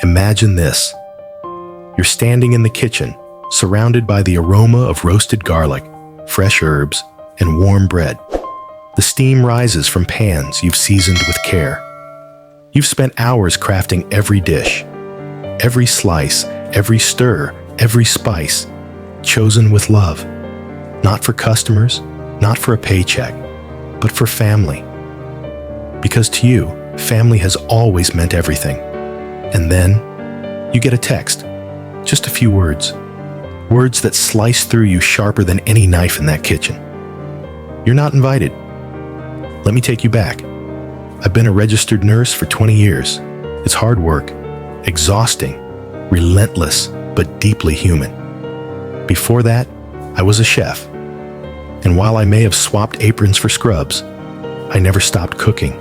Imagine this. You're standing in the kitchen, surrounded by the aroma of roasted garlic, fresh herbs, and warm bread. The steam rises from pans you've seasoned with care. You've spent hours crafting every dish, every slice, every stir, every spice, chosen with love. Not for customers, not for a paycheck, but for family. Because to you, family has always meant everything. And then, you get a text. Just a few words. Words that slice through you sharper than any knife in that kitchen. You're not invited. Let me take you back. I've been a registered nurse for 20 years. It's hard work, exhausting, relentless, but deeply human. Before that, I was a chef. And while I may have swapped aprons for scrubs, I never stopped cooking.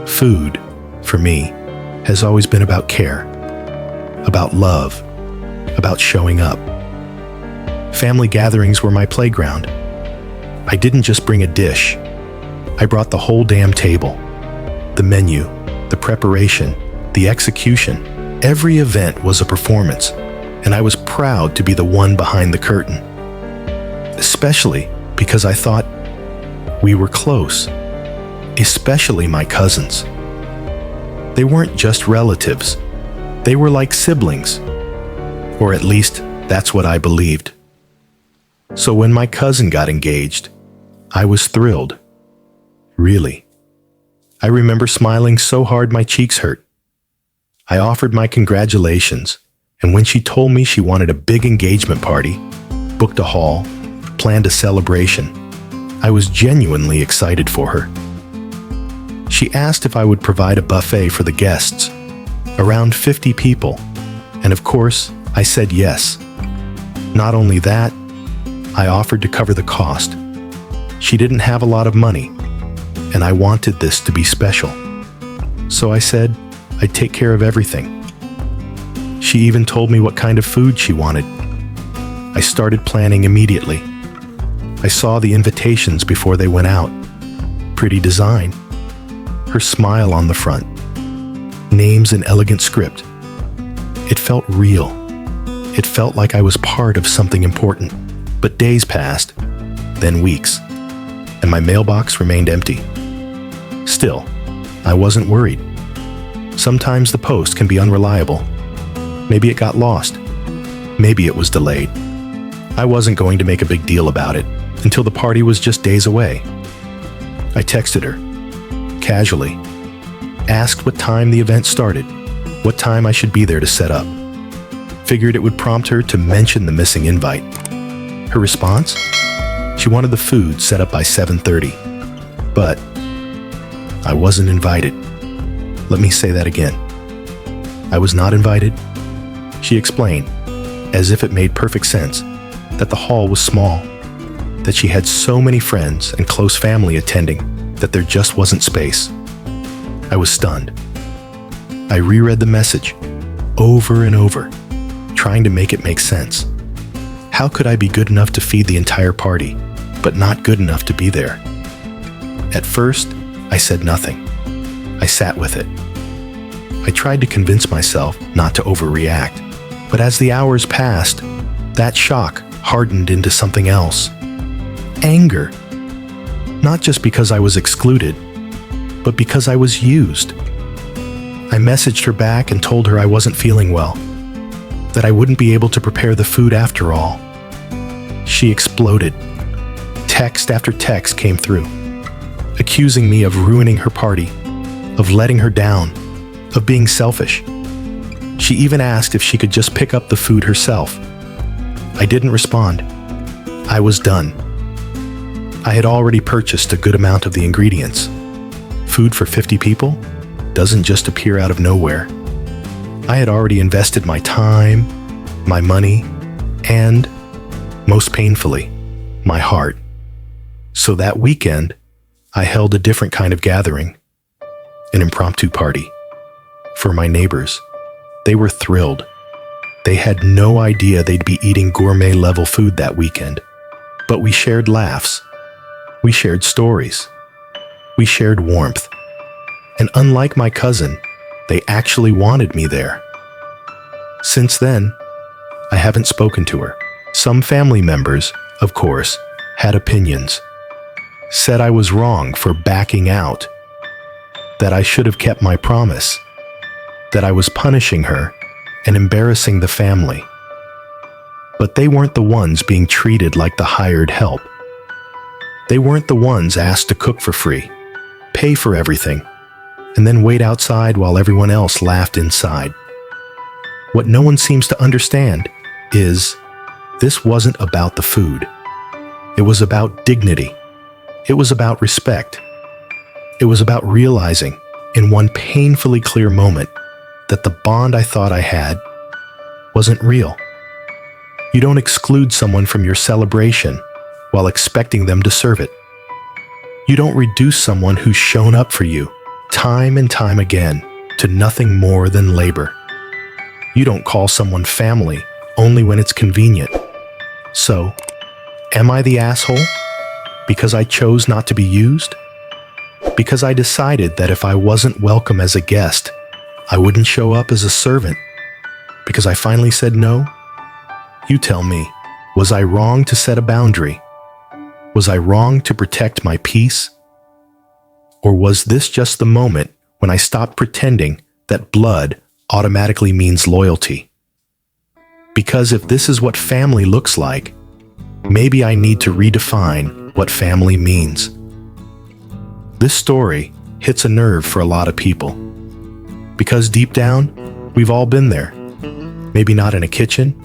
Food, for me, has always been about care, about love, about showing up. Family gatherings were my playground. I didn't just bring a dish. I brought the whole damn table. The menu, the preparation, the execution. Every event was a performance, and I was proud to be the one behind the curtain. Especially because I thought we were close, especially my cousins. They weren't just relatives. They were like siblings, or at least that's what I believed. So when my cousin got engaged, I was thrilled. Really. I remember smiling so hard my cheeks hurt. I offered my congratulations, and when she told me she wanted a big engagement party, booked a hall, planned a celebration, I was genuinely excited for her. She asked if I would provide a buffet for the guests, around 50 people, and of course, I said yes. Not only that, I offered to cover the cost. She didn't have a lot of money, and I wanted this to be special. So I said I'd take care of everything. She even told me what kind of food she wanted. I started planning immediately. I saw the invitations before they went out. Pretty design. Her smile on the front. Names in elegant script. It felt real. It felt like I was part of something important. But days passed, then weeks, and my mailbox remained empty. Still, I wasn't worried. Sometimes the post can be unreliable. Maybe it got lost. Maybe it was delayed. I wasn't going to make a big deal about it until the party was just days away. I texted her, casually, asked what time the event started, what time I should be there to set up. Figured it would prompt her to mention the missing invite. Her response? She wanted the food set up by 7:30. But I wasn't invited. Let me say that again. I was not invited. She explained, as if it made perfect sense, that the hall was small, that she had so many friends and close family attending that there just wasn't space. I was stunned. I reread the message over and over, trying to make it make sense. How could I be good enough to feed the entire party, but not good enough to be there? At first, I said nothing. I sat with it. I tried to convince myself not to overreact, but as the hours passed, that shock hardened into something else. Anger. Not just because I was excluded, but because I was used. I messaged her back and told her I wasn't feeling well, that I wouldn't be able to prepare the food after all. She exploded. Text after text came through, accusing me of ruining her party, of letting her down, of being selfish. She even asked if she could just pick up the food herself. I didn't respond. I was done. I had already purchased a good amount of the ingredients. Food for 50 people doesn't just appear out of nowhere. I had already invested my time, my money, and, most painfully, my heart. So that weekend, I held a different kind of gathering, an impromptu party. For my neighbors, they were thrilled. They had no idea they'd be eating gourmet-level food that weekend. But we shared laughs. We shared stories. We shared warmth. And unlike my cousin, they actually wanted me there. Since then, I haven't spoken to her. Some family members, of course, had opinions. Said I was wrong for backing out, that I should have kept my promise, that I was punishing her and embarrassing the family. But they weren't the ones being treated like the hired help. They weren't the ones asked to cook for free, pay for everything, and then wait outside while everyone else laughed inside. What no one seems to understand is this wasn't about the food. It was about dignity. It was about respect. It was about realizing in one painfully clear moment that the bond I thought I had wasn't real. You don't exclude someone from your celebration while expecting them to serve it. You don't reduce someone who's shown up for you time and time again to nothing more than labor. You don't call someone family only when it's convenient. So, am I the asshole? Because I chose not to be used? Because I decided that if I wasn't welcome as a guest, I wouldn't show up as a servant? Because I finally said no? You tell me, was I wrong to set a boundary? Was I wrong to protect my peace? Or was this just the moment when I stopped pretending that blood automatically means loyalty? Because if this is what family looks like, maybe I need to redefine what family means. This story hits a nerve for a lot of people. Because deep down, we've all been there. Maybe not in a kitchen,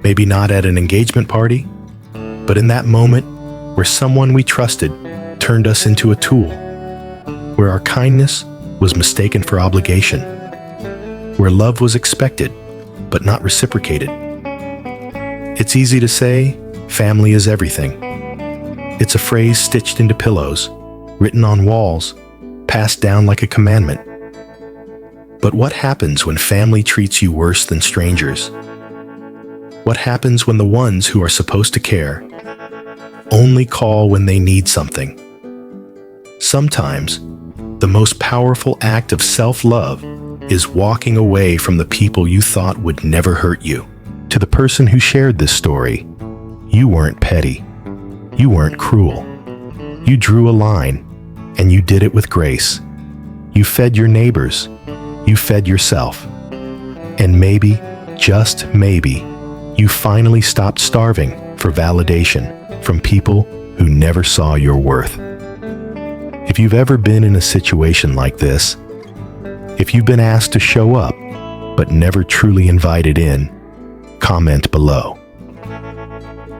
maybe not at an engagement party, but in that moment where someone we trusted turned us into a tool, where our kindness was mistaken for obligation, where love was expected but not reciprocated. It's easy to say, family is everything. It's a phrase stitched into pillows, written on walls, passed down like a commandment. But what happens when family treats you worse than strangers? What happens when the ones who are supposed to care only call when they need something? Sometimes, the most powerful act of self-love is walking away from the people you thought would never hurt you. To the person who shared this story, you weren't petty. You weren't cruel. You drew a line, and you did it with grace. You fed your neighbors. You fed yourself. And maybe, just maybe, you finally stopped starving for validation from people who never saw your worth. If you've ever been in a situation like this, if you've been asked to show up but never truly invited in, comment below.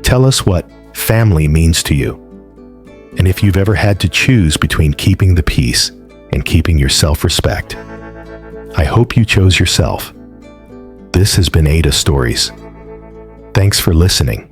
Tell us what family means to you, and if you've ever had to choose between keeping the peace and keeping your self-respect. I hope you chose yourself. This has been AITA Stories. Thanks for listening.